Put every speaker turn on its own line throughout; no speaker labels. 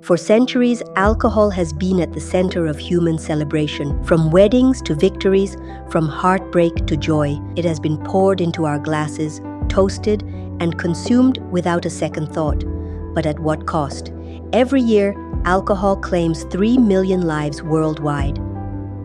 For centuries, alcohol has been at the center of human celebration. From weddings to victories, from heartbreak to joy, it has been poured into our glasses, toasted, and consumed without a second thought. But at what cost? Every year, alcohol claims 3 million lives worldwide.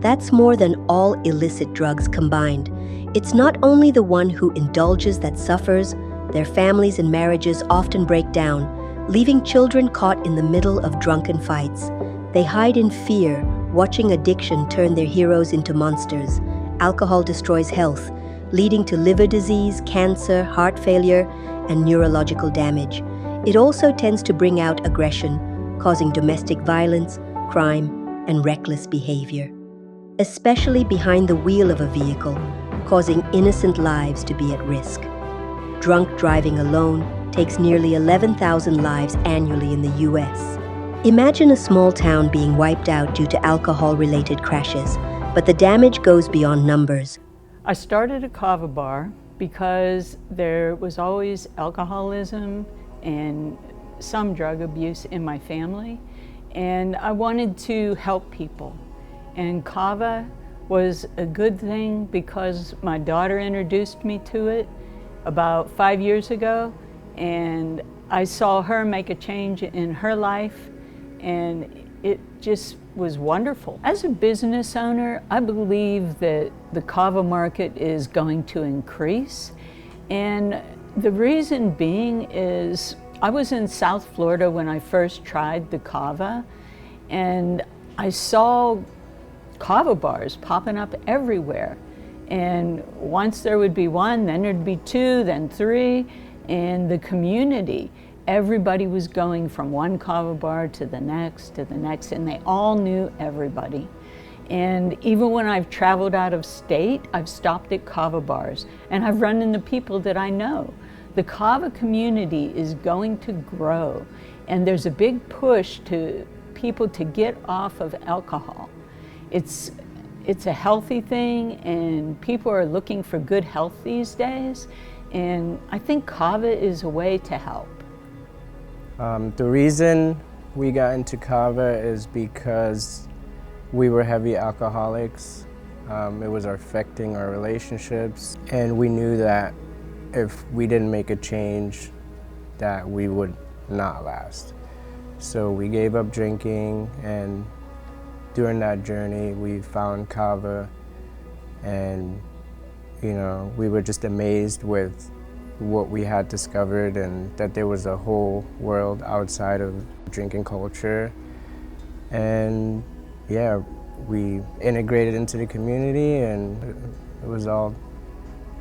That's more than all illicit drugs combined. It's not only the one who indulges that suffers, their families and marriages often break down, leaving children caught in the middle of drunken fights. They hide in fear, watching addiction turn their heroes into monsters. Alcohol destroys health, leading to liver disease, cancer, heart failure, and neurological damage. It also tends to bring out aggression, causing domestic violence, crime, and reckless behavior, especially behind the wheel of a vehicle, causing innocent lives to be at risk. Drunk driving alone takes nearly 11,000 lives annually in the US. Imagine a small town being wiped out due to alcohol-related crashes, but the damage goes beyond numbers.
I started a Kava bar because there was always alcoholism and some drug abuse in my family, and I wanted to help people. And Kava was a good thing because my daughter introduced me to it about 5 years ago, and I saw her make a change in her life, and it just was wonderful. As a business owner, I believe that the Kava market is going to increase, and the reason being is I was in South Florida when I first tried the Kava, and I saw Kava bars popping up everywhere. And once there would be one, then there'd be two, then three. And the community, everybody was going from one Kava bar to the next, and they all knew everybody. And even when I've traveled out of state, I've stopped at Kava bars, and I've run into people that I know. The Kava community is going to grow, and there's a big push to people to get off of alcohol. It's a healthy thing, and people are looking for good health these days, and I think Kava is a way to help.
The reason we got into Kava is because we were heavy alcoholics. It was affecting our relationships, and we knew that if we didn't make a change, that we would not last. So we gave up drinking, and during that journey, we found Kava, and we were just amazed with what we had discovered, and that there was a whole world outside of drinking culture. And yeah, we integrated into the community, and it was all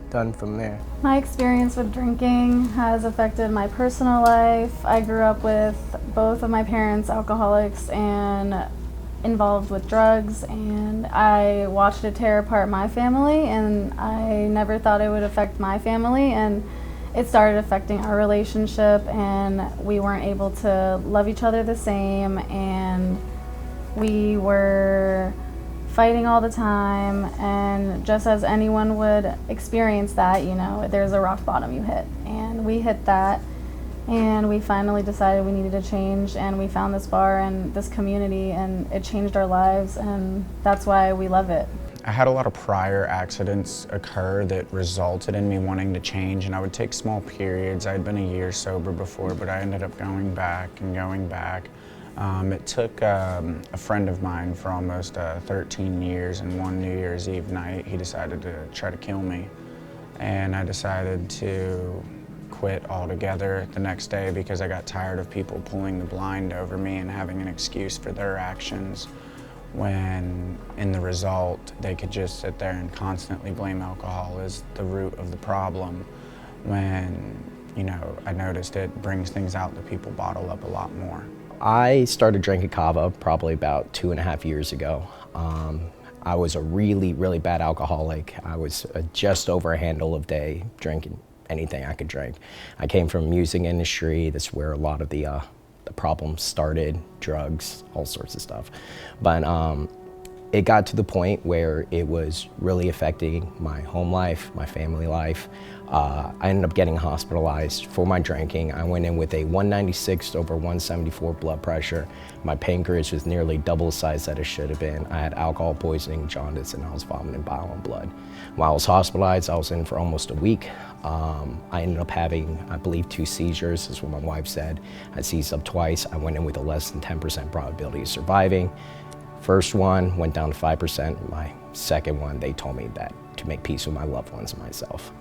done from there.
My experience with drinking has affected my personal life. I grew up with both of my parents alcoholics and involved with drugs, and I watched it tear apart my family, and I never thought it would affect my family, and it started affecting our relationship, and we weren't able to love each other the same, and we were fighting all the time. And just as anyone would experience that, there's a rock bottom you hit, and we hit that. And we finally decided we needed to change, and we found this bar and this community, and it changed our lives, and that's why we love it.
I had a lot of prior accidents occur that resulted in me wanting to change, and I would take small periods. I had been a year sober before, but I ended up going back and going back. It took a friend of mine for almost 13 years, and one New Year's Eve night, he decided to try to kill me. And I decided to quit altogether the next day because I got tired of people pulling the blind over me and having an excuse for their actions, when in the result they could just sit there and constantly blame alcohol as the root of the problem, when I noticed it brings things out that people bottle up a lot more.
I started drinking Kava probably about 2.5 years ago. I was a really, really bad alcoholic. I was just over a handle a day drinking anything I could drink. I came from the music industry. That's where a lot of the problems started, drugs, all sorts of stuff. But It got to the point where it was really affecting my home life, my family life. I ended up getting hospitalized for my drinking. I went in with a 196/174 blood pressure. My pancreas was nearly double the size that it should have been. I had alcohol poisoning, jaundice, and I was vomiting bile and blood. While I was hospitalized, I was in for almost a week. I ended up having, I believe, 2 seizures, is what my wife said. I seized up twice. I went in with a less than 10% probability of surviving. First one went down to 5%. My second one, they told me that to make peace with my loved ones and myself.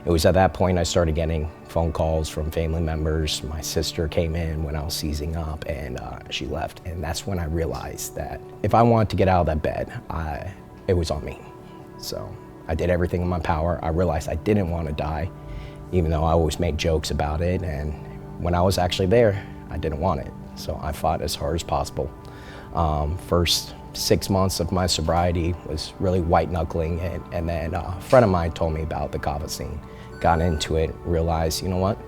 It was at that point I started getting phone calls from family members. My sister came in when I was seizing up, and she left. And that's when I realized that if I wanted to get out of that bed, it was on me. So I did everything in my power. I realized I didn't want to die, even though I always made jokes about it. And when I was actually there, I didn't want it. So I fought as hard as possible. First 6 months of my sobriety was really white knuckling, and then a friend of mine told me about the Kava scene. Got into it, realized, you know what,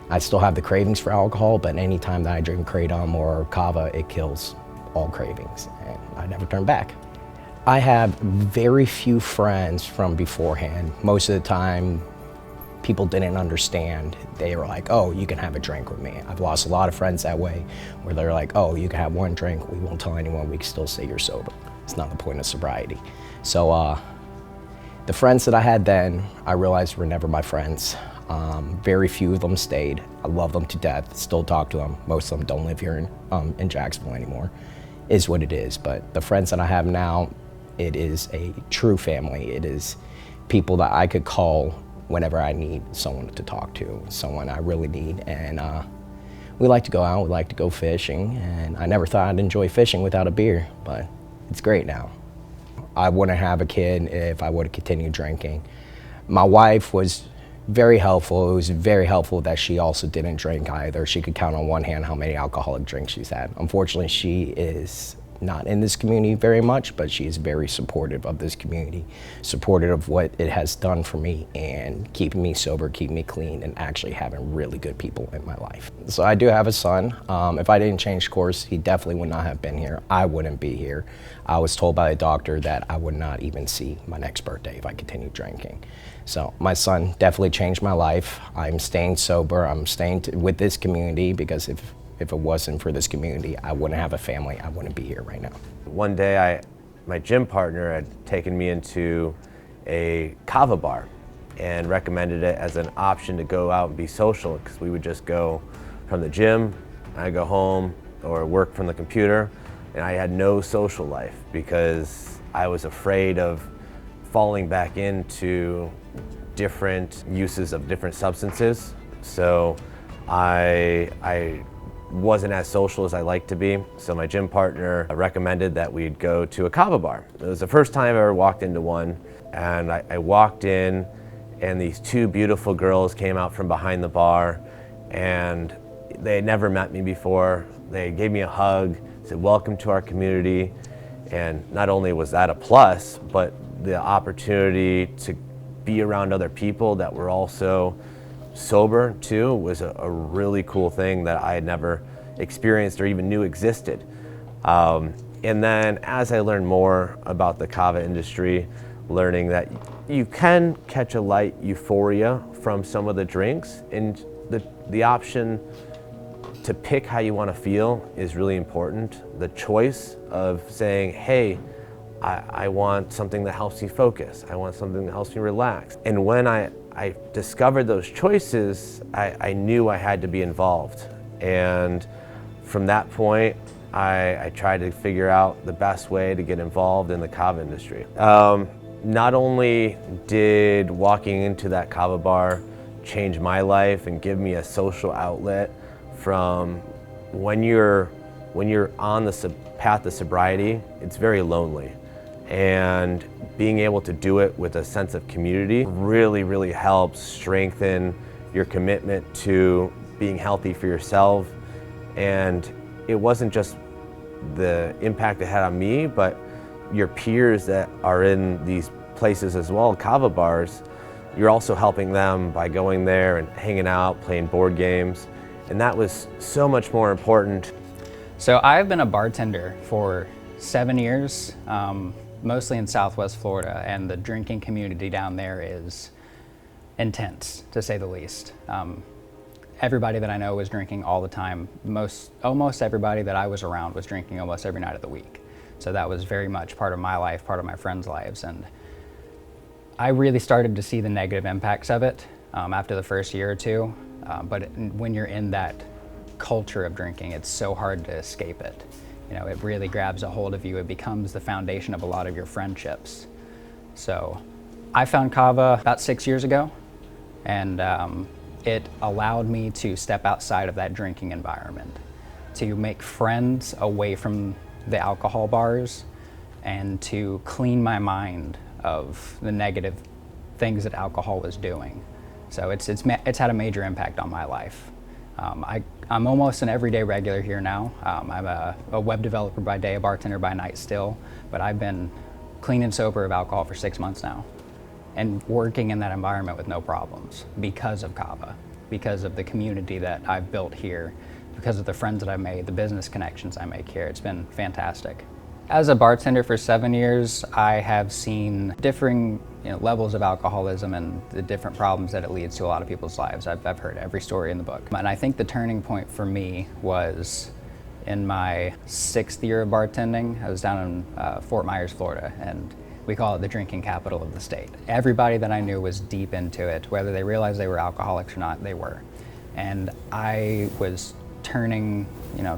I still have the cravings for alcohol, but anytime that I drink Kratom or Kava, it kills all cravings, and I never turned back. I have very few friends from beforehand. Most of the time, people didn't understand. They were like, oh, you can have a drink with me. I've lost a lot of friends that way, where they're like, oh, you can have one drink, we won't tell anyone, we can still say you're sober. It's not the point of sobriety. So the friends that I had then, I realized were never my friends. Very few of them stayed. I love them to death, still talk to them. Most of them don't live here in Jacksonville anymore. Is what it is, but the friends that I have now, it is a true family. It is people that I could call whenever I need someone to talk to, someone I really need. And we like to go out, we like to go fishing, and I never thought I'd enjoy fishing without a beer, but it's great now. I wouldn't have a kid if I would have continued drinking. My wife was very helpful. It was very helpful that she also didn't drink either. She could count on one hand how many alcoholic drinks she's had. Unfortunately, she is not in this community very much, but she is very supportive of this community, supportive of what it has done for me and keeping me sober, keeping me clean, and actually having really good people in my life. So I do have a son. If I didn't change course, he definitely would not have been here. I wouldn't be here. I was told by a doctor that I would not even see my next birthday if I continued drinking. So my son definitely changed my life. I'm staying sober. I'm staying with this community, because if it wasn't for this community, I wouldn't have a family. I wouldn't be here right now.
One day, my gym partner had taken me into a Kava bar and recommended it as an option to go out and be social, because we would just go from the gym, I'd go home or work from the computer, and I had no social life because I was afraid of falling back into different uses of different substances. So I wasn't as social as I liked to be. So my gym partner recommended that we'd go to a Kava bar. It was the first time I ever walked into one, and I walked in, and these 2 beautiful girls came out from behind the bar, and they had never met me before. They gave me a hug, said, welcome to our community. And not only was that a plus, but the opportunity to be around other people that were also sober too was a really cool thing that I had never experienced or even knew existed. And then as I learned more about the Kava industry, learning that you can catch a light euphoria from some of the drinks, and the option to pick how you want to feel is really important. The choice of saying, hey, I want something that helps me focus. I want something that helps me relax. And when I discovered those choices, I knew I had to be involved. And from that point, I tried to figure out the best way to get involved in the Kava industry. Not only did walking into that Kava bar change my life and give me a social outlet from when you're on the path to sobriety, it's very lonely. And being able to do it with a sense of community really, really helps strengthen your commitment to being healthy for yourself. And it wasn't just the impact it had on me, but your peers that are in these places as well, Kava bars, you're also helping them by going there and hanging out, playing board games. And that was so much more important.
So I've been a bartender for 7 years, mostly in Southwest Florida, and the drinking community down there is intense, to say the least. Everybody that I know was drinking all the time. Almost everybody that I was around was drinking almost every night of the week. So that was very much part of my life, part of my friends' lives, and I really started to see the negative impacts of it after the first year or two. But when you're in that culture of drinking, it's so hard to escape it. You know, it really grabs a hold of you. It becomes the foundation of a lot of your friendships. So I found Kava about 6 years ago, and it allowed me to step outside of that drinking environment, to make friends away from the alcohol bars, and to clean my mind of the negative things that alcohol was doing. So it's had a major impact on my life. I'm almost an everyday regular here now. I'm a web developer by day, a bartender by night still, but I've been clean and sober of alcohol for 6 months now, and working in that environment with no problems because of Kava, because of the community that I've built here, because of the friends that I've made, the business connections I make here. It's been fantastic. As a bartender for 7 years, I have seen differing levels of alcoholism and the different problems that it leads to a lot of people's lives. I've heard every story in the book. And I think the turning point for me was in my 6th year of bartending. I was down in Fort Myers, Florida, and we call it the drinking capital of the state. Everybody that I knew was deep into it. Whether they realized they were alcoholics or not, they were. And I was turning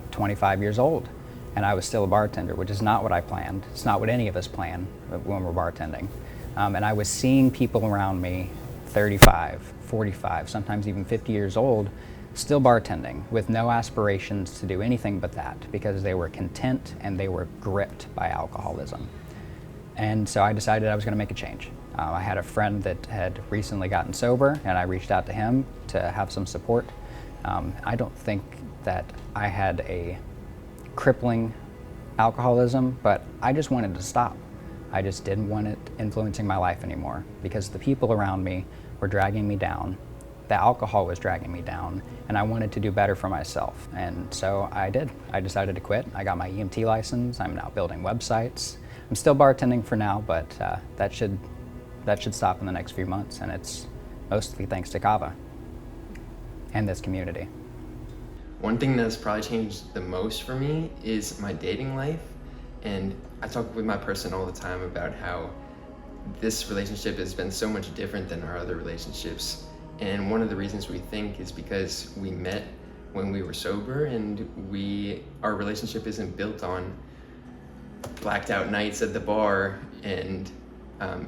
25 years old, and I was still a bartender, which is not what I planned. It's not what any of us plan when we're bartending. And I was seeing people around me, 35, 45, sometimes even 50 years old, still bartending with no aspirations to do anything but that, because they were content and they were gripped by alcoholism. And so I decided I was going to make a change. I had a friend that had recently gotten sober, and I reached out to him to have some support. I don't think that I had a crippling alcoholism, but I just wanted to stop. I just didn't want it influencing my life anymore, because the people around me were dragging me down. The alcohol was dragging me down, and I wanted to do better for myself. And so I did. I decided to quit. I got my EMT license. I'm now building websites. I'm still bartending for now, but that should stop in the next few months, and it's mostly thanks to Kava and this community.
One thing that's probably changed the most for me is my dating life. And I talk with my person all the time about how this relationship has been so much different than our other relationships. And one of the reasons we think is because we met when we were sober, and our relationship isn't built on blacked out nights at the bar, and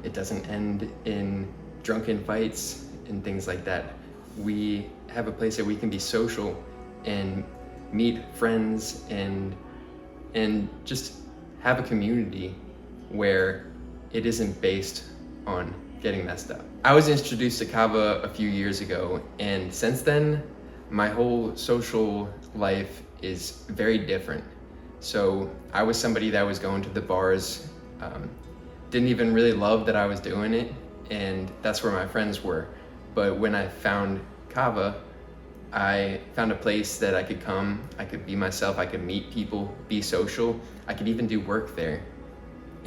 it doesn't end in drunken fights and things like that. We have a place that we can be social and meet friends and just have a community where it isn't based on getting messed up. I was introduced to Kava a few years ago, and since then, my whole social life is very different. So I was somebody that was going to the bars, didn't even really love that I was doing it, and that's where my friends were. But when I found Kava, I found a place that I could come, I could be myself, I could meet people, be social, I could even do work there.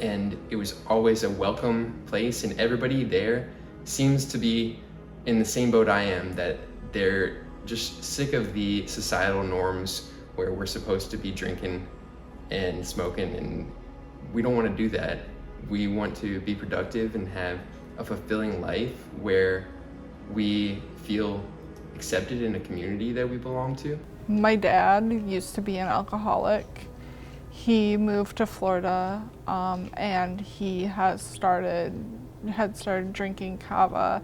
And it was always a welcome place, and everybody there seems to be in the same boat I am, that they're just sick of the societal norms where we're supposed to be drinking and smoking, and we don't want to do that. We want to be productive and have a fulfilling life where we feel accepted in a community that we belong to.
My dad used to be an alcoholic. He moved to Florida, and he had started drinking Kava,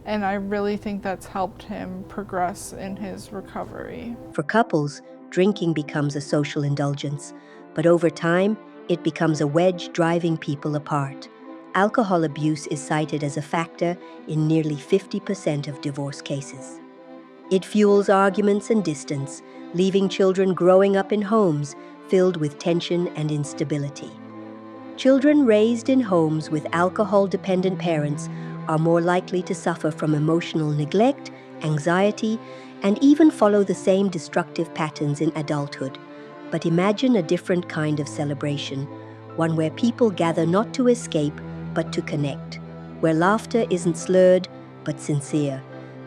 and I really think that's helped him progress in his recovery.
For couples, drinking becomes a social indulgence, but over time, it becomes a wedge driving people apart. Alcohol abuse is cited as a factor in nearly 50% of divorce cases. It fuels arguments and distance, leaving children growing up in homes filled with tension and instability. Children raised in homes with alcohol-dependent parents are more likely to suffer from emotional neglect, anxiety, and even follow the same destructive patterns in adulthood. But imagine a different kind of celebration, one where people gather not to escape, but to connect, where laughter isn't slurred, but sincere.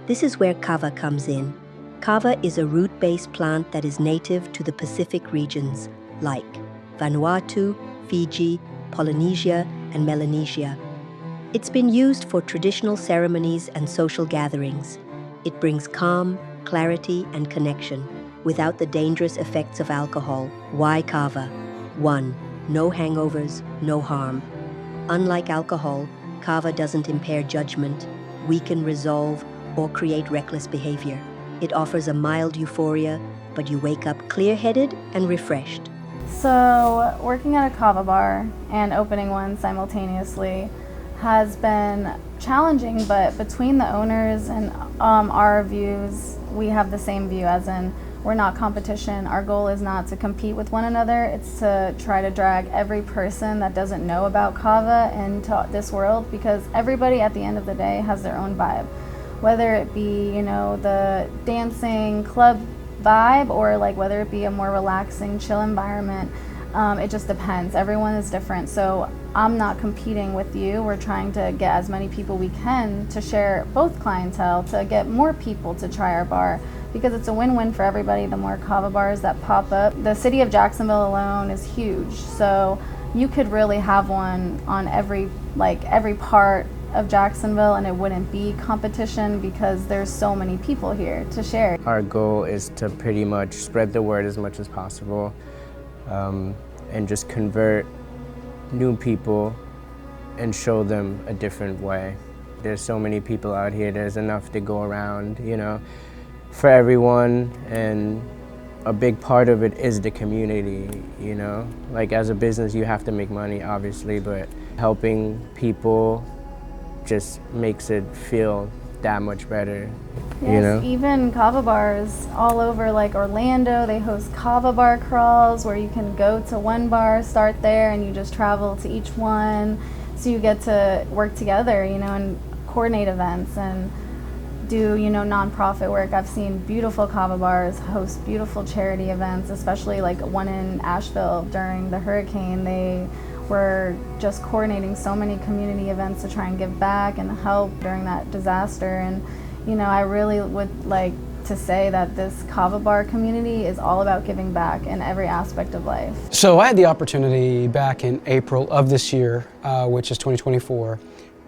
This is where Kava comes in. Kava is a root-based plant that is native to the Pacific regions, like Vanuatu, Fiji, Polynesia, and Melanesia. It's been used for traditional ceremonies and social gatherings. It brings calm, clarity, and connection, without the dangerous effects of alcohol. Why Kava? 1. No hangovers, no harm. Unlike alcohol, Kava doesn't impair judgment, weaken resolve, or create reckless behavior. It offers a mild euphoria, but you wake up clear-headed and refreshed.
So, working at a Kava bar and opening one simultaneously has been challenging, but between the owners and our views, we have the same view, as in we're not competition. Our goal is not to compete with one another. It's to try to drag every person that doesn't know about Kava into this world, because everybody at the end of the day has their own vibe. Whether it be, the dancing club vibe, or like whether it be a more relaxing, chill environment, it just depends. Everyone is different. So I'm not competing with you. We're trying to get as many people we can to share both clientele, to get more people to try our bar, because it's a win-win for everybody. The more Kava bars that pop up, the city of Jacksonville alone is huge. So you could really have one on every part of Jacksonville, and it wouldn't be competition because there's so many people here to share.
Our goal is to pretty much spread the word as much as possible, and just convert new people and show them a different way. There's so many people out here, there's enough to go around, for everyone, and a big part of it is the community, Like as a business, you have to make money, obviously, but helping people just makes it feel that much better,
Yes, even Kava bars all over, like Orlando, they host Kava bar crawls where you can go to one bar, start there, and you just travel to each one. So you get to work together, and coordinate events and do, nonprofit work. I've seen beautiful Kava bars host beautiful charity events, especially like one in Asheville during the hurricane. They were just coordinating so many community events to try and give back and help during that disaster. And I really would like to say that this Kava bar community is all about giving back in every aspect of life.
So I had the opportunity back in April of this year, which is 2024,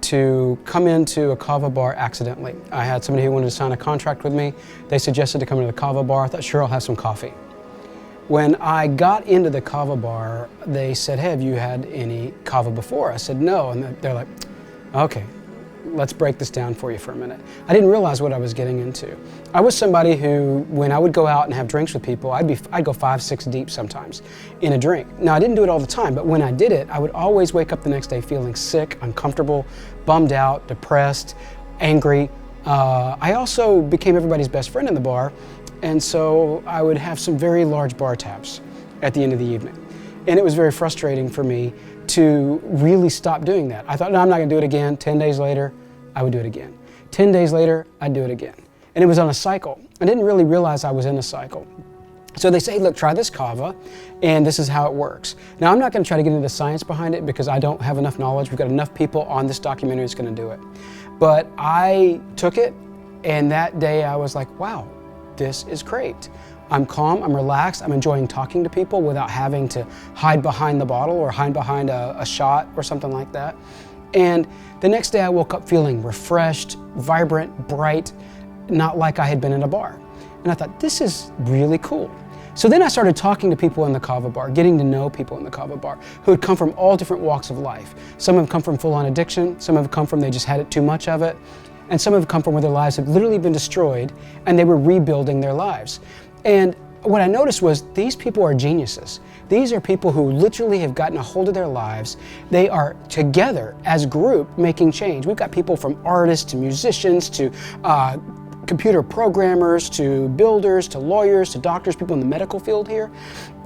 to come into a Kava bar accidentally. I had somebody who wanted to sign a contract with me. They suggested to come into the Kava bar. I thought, sure, I'll have some coffee. When I got into the Kava bar, they said, hey, have you had any Kava before? I said, no, and they're like, okay, let's break this down for you for a minute. I didn't realize what I was getting into. I was somebody who, when I would go out and have drinks with people, I'd go 5, 6 deep sometimes in a drink. Now, I didn't do it all the time, but when I did it, I would always wake up the next day feeling sick, uncomfortable, bummed out, depressed, angry. I also became everybody's best friend in the bar, and so I would have some very large bar tabs at the end of the evening. And it was very frustrating for me to really stop doing that. I thought, no, I'm not gonna do it again. 10 days later, I would do it again. 10 days later, I'd do it again. And it was on a cycle. I didn't really realize I was in a cycle. So they say, look, try this Kava, and this is how it works. Now, I'm not gonna try to get into the science behind it because I don't have enough knowledge. We've got enough people on this documentary that's gonna do it. But I took it, and that day I was like, wow, this is great. I'm calm, I'm relaxed, I'm enjoying talking to people without having to hide behind the bottle or hide behind a shot or something like that. And the next day I woke up feeling refreshed, vibrant, bright, not like I had been in a bar. And I thought, this is really cool. So then I started talking to people in the Kava bar, getting to know people in the Kava bar who had come from all different walks of life. Some have come from full-on addiction, some have come from they just had it too much of it, and some have come from where their lives had literally been destroyed and they were rebuilding their lives. And what I noticed was these people are geniuses. These are people who literally have gotten a hold of their lives. They are together as a group making change. We've got people from artists to musicians to computer programmers to builders to lawyers to doctors, people in the medical field here.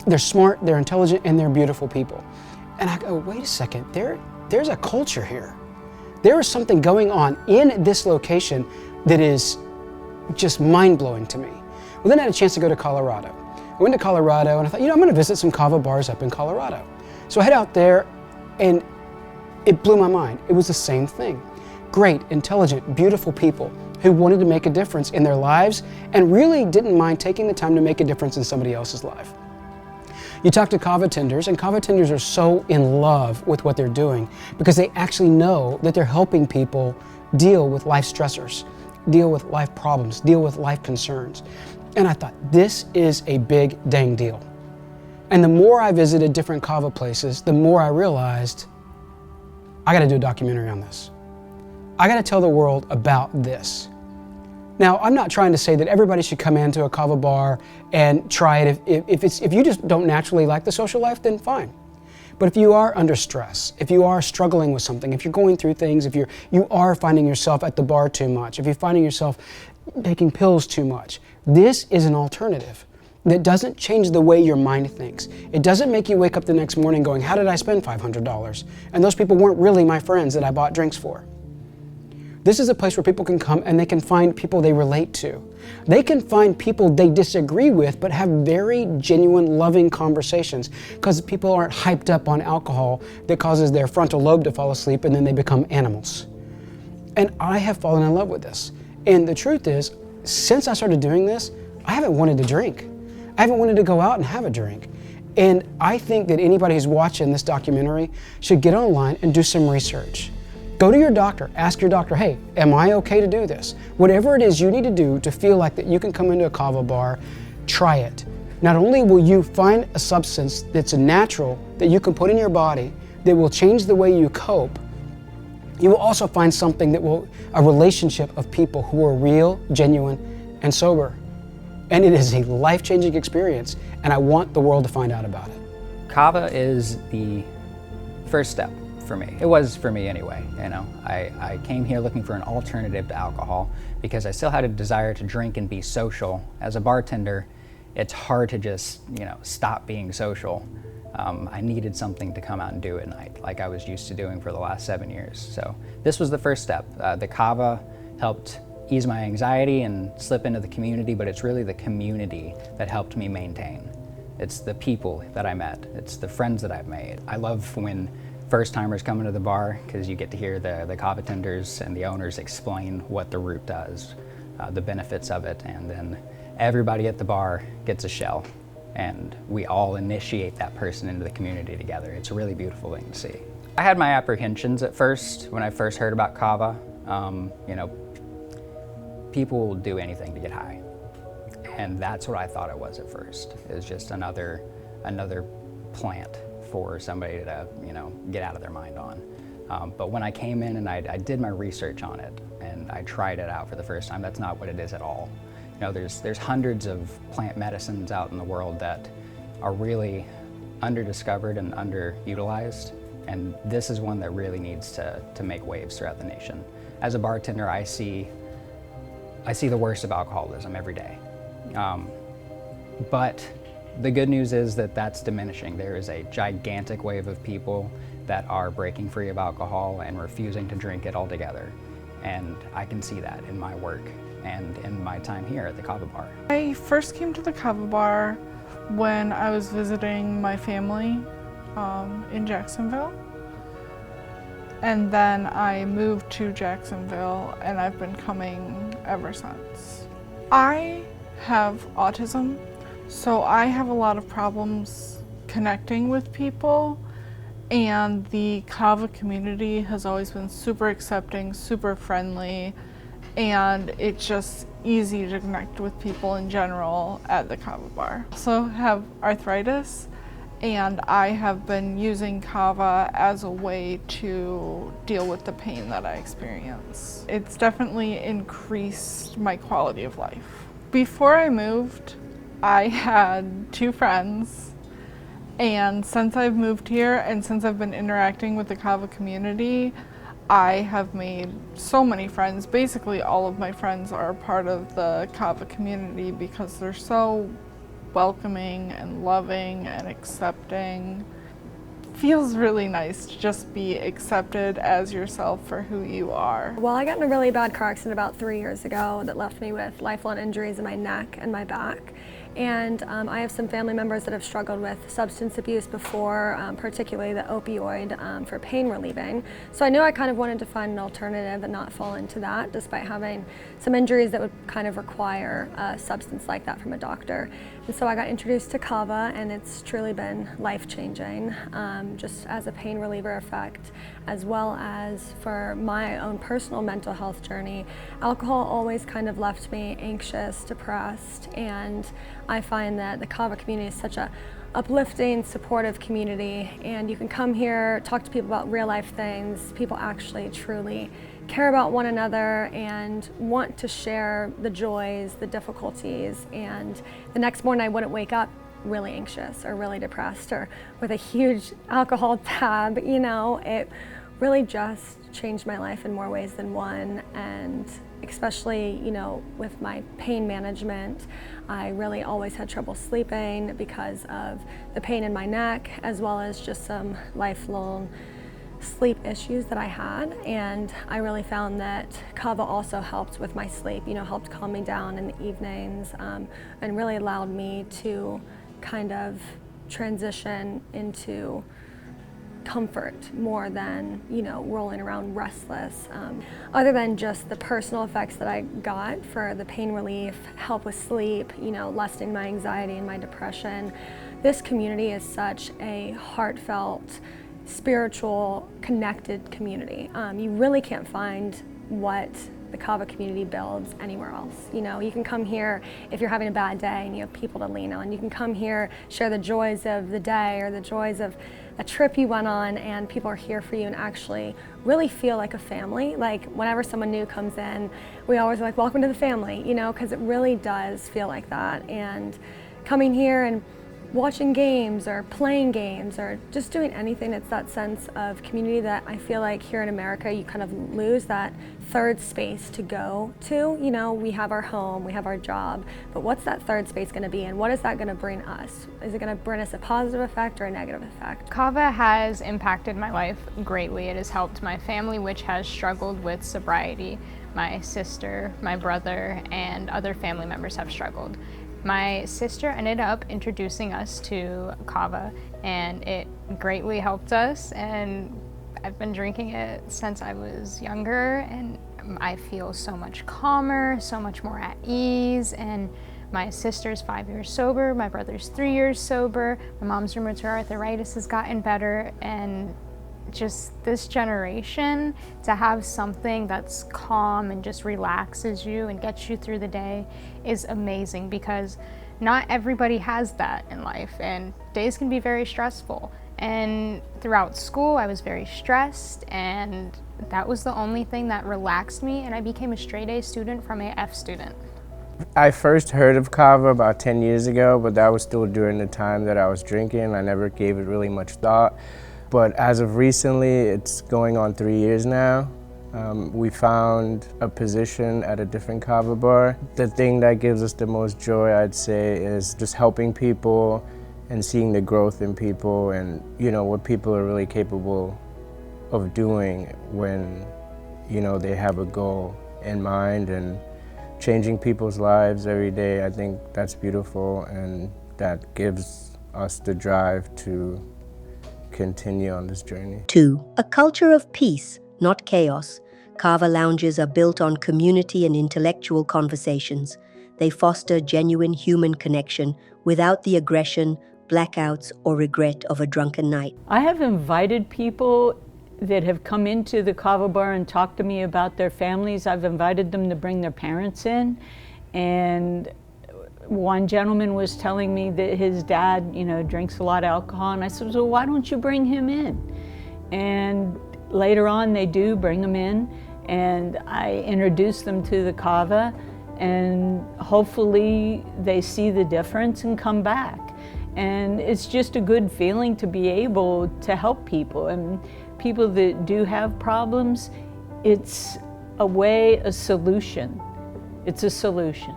They're smart, they're intelligent, and they're beautiful people. And I go, wait a second, there's a culture here. There is something going on in this location that is just mind-blowing to me. Well, then I had a chance to go to Colorado. I went to Colorado and I thought, I'm gonna visit some Kava bars up in Colorado. So I head out there and it blew my mind. It was the same thing. Great, intelligent, beautiful people who wanted to make a difference in their lives and really didn't mind taking the time to make a difference in somebody else's life. You talk to Kava tenders, and Kava tenders are so in love with what they're doing because they actually know that they're helping people deal with life stressors, deal with life problems, deal with life concerns. And I thought, this is a big dang deal. And the more I visited different Kava places, the more I realized, I gotta do a documentary on this. I gotta tell the world about this. Now, I'm not trying to say that everybody should come into a Kava bar and try it. If you just don't naturally like the social life, then fine. But if you are under stress, if you are struggling with something, if you're going through things, if you are finding yourself at the bar too much, if you're finding yourself taking pills too much, this is an alternative that doesn't change the way your mind thinks. It doesn't make you wake up the next morning going, how did I spend $500? And those people weren't really my friends that I bought drinks for. This is a place where people can come and they can find people they relate to. They can find people they disagree with but have very genuine, loving conversations because people aren't hyped up on alcohol that causes their frontal lobe to fall asleep and then they become animals. And I have fallen in love with this. And the truth is, since I started doing this, I haven't wanted to drink. I haven't wanted to go out and have a drink. And I think that anybody who's watching this documentary should get online and do some research. Go to your doctor, ask your doctor, hey, am I okay to do this? Whatever it is you need to do to feel like that you can come into a Kava bar, try it. Not only will you find a substance that's a natural that you can put in your body that will change the way you cope, you will also find something that will, a relationship of people who are real, genuine, and sober. And it is a life-changing experience, and I want the world to find out about it.
Kava is the first step for me. It was for me anyway, you know. I came here looking for an alternative to alcohol because I still had a desire to drink and be social. As a bartender, it's hard to just, you know, stop being social. I needed something to come out and do at night, like I was used to doing for the last 7 years. So this was the first step. The Kava helped ease my anxiety and slip into the community, but it's really the community that helped me maintain. It's the people that I met. It's the friends that I've made. I love when first-timers come into the bar because you get to hear the Kava tenders and the owners explain what the root does, the benefits of it, and then everybody at the bar gets a shell and we all initiate that person into the community together. It's a really beautiful thing to see. I had my apprehensions at first when I first heard about Kava. You know, people will do anything to get high. And that's what I thought it was at first. It was just another plant for somebody to, you know, get out of their mind on. But when I came in and I did my research on it and I tried it out for the first time, that's not what it is at all. You know, there's hundreds of plant medicines out in the world that are really underdiscovered and underutilized, and this is one that really needs to make waves throughout the nation. As a bartender, I see the worst of alcoholism every day. But the good news is that that's diminishing. There is a gigantic wave of people that are breaking free of alcohol and refusing to drink it altogether. And I can see that in my work and in my time here at the Kava Bar.
I first came to the Kava Bar when I was visiting my family in Jacksonville. And then I moved to Jacksonville and I've been coming ever since. I have autism, so I have a lot of problems connecting with people, and the Kava community has always been super accepting, super friendly, and it's just easy to connect with people in general at the Kava Bar. I also have arthritis, and I have been using Kava as a way to deal with the pain that I experience. It's definitely increased my quality of life. Before I moved, I had 2 friends, and since I've moved here and since I've been interacting with the Kava community, I have made so many friends. Basically all of my friends are part of the Kava community because they're so welcoming and loving and accepting. Feels really nice to just be accepted as yourself for who you are.
Well, I got in a really bad car accident about 3 years ago that left me with lifelong injuries in my neck and my back. And I have some family members that have struggled with substance abuse before, particularly the opioid for pain relieving. So I knew I kind of wanted to find an alternative and not fall into that, despite having some injuries that would kind of require a substance like that from a doctor. And so I got introduced to Kava, and it's truly been life-changing, just as a pain reliever effect, as well as for my own personal mental health journey. Alcohol always kind of left me anxious, depressed, and I find that the Kava community is such a uplifting, supportive community, and you can come here, talk to people about real life things. People actually truly care about one another and want to share the joys, the difficulties, and the next morning I wouldn't wake up really anxious or really depressed or with a huge alcohol tab. You know, it really just changed my life in more ways than one, and especially, you know, with my pain management, I really always had trouble sleeping because of the pain in my neck, as well as just some lifelong sleep issues that I had. And I really found that Kava also helped with my sleep, you know, helped calm me down in the evenings, and really allowed me to kind of transition into comfort more than, you know, rolling around restless. Other than just the personal effects that I got for the pain relief, help with sleep, you know, lessening my anxiety and my depression, this community is such a heartfelt, spiritual, connected community. You really can't find what the Kava community builds anywhere else. You know, you can come here if you're having a bad day and you have people to lean on. You can come here, share the joys of the day or the joys of a trip you went on, and people are here for you and actually really feel like a family. Like whenever someone new comes in, we always are like, welcome to the family, you know, because it really does feel like that. And coming here and watching games or playing games or just doing anything, it's that sense of community that I feel like here in America you kind of lose that third space to go to. You know, we have our home, we have our job, but what's that third space going to be, and what is that going to bring us? Is it going to bring us a positive effect or a negative effect?
Kava has impacted my life greatly. It has helped my family, which has struggled with sobriety. My sister, my brother, and other family members have struggled. My sister ended up introducing us to Kava, and it greatly helped us, and I've been drinking it since I was younger, and I feel so much calmer, so much more at ease. And my sister's 5 years sober, my brother's 3 years sober, my mom's rheumatoid arthritis has gotten better, and just this generation, to have something that's calm and just relaxes you and gets you through the day is amazing, because not everybody has that in life, and days can be very stressful. And throughout school I was very stressed, and that was the only thing that relaxed me, and I became a straight A student from a F student.
I first heard of Kava about 10 years ago, but that was still during the time that I was drinking. I never gave it really much thought. But as of recently, it's going on 3 years now. We found a position at a different Kava bar. The thing that gives us the most joy, I'd say, is just helping people and seeing the growth in people, and, you know, what people are really capable of doing when, you know, they have a goal in mind, and changing people's lives every day. I think that's beautiful, and that gives us the drive to continue on this journey.
2. A culture of peace, not chaos. Kava lounges are built on community and intellectual conversations. They foster genuine human connection without the aggression, blackouts, or regret of a drunken night.
I have invited people that have come into the Kava bar and talked to me about their families. I've invited them to bring their parents in, and one gentleman was telling me that his dad, you know, drinks a lot of alcohol, and I said, well, why don't you bring him in? And later on they do bring him in, and I introduce them to the Kava, and hopefully they see the difference and come back. And it's just a good feeling to be able to help people, and people that do have problems, it's a way, a solution. It's a solution.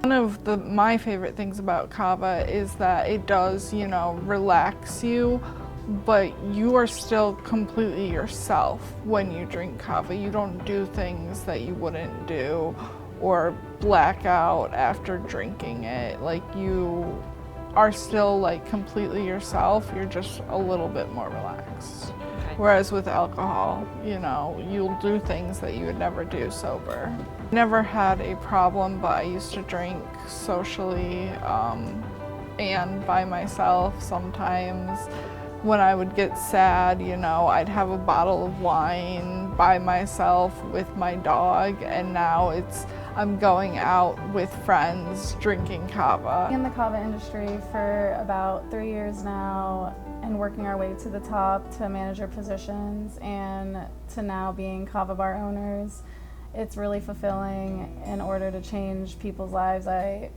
One of my favorite things about Kava is that it does, you know, relax you, but you are still completely yourself when you drink Kava. You don't do things that you wouldn't do, or black out after drinking it. Like, you are still like completely yourself, you're just a little bit more relaxed. Whereas with alcohol, you know, you'll do things that you would never do sober. Never had a problem, but I used to drink socially and by myself sometimes. When I would get sad, you know, I'd have a bottle of wine by myself with my dog, and now I'm going out with friends drinking Kava.
In the Kava industry for about 3 years now, and working our way to the top to manager positions and to now being Kava bar owners. It's really fulfilling in order to change people's lives. I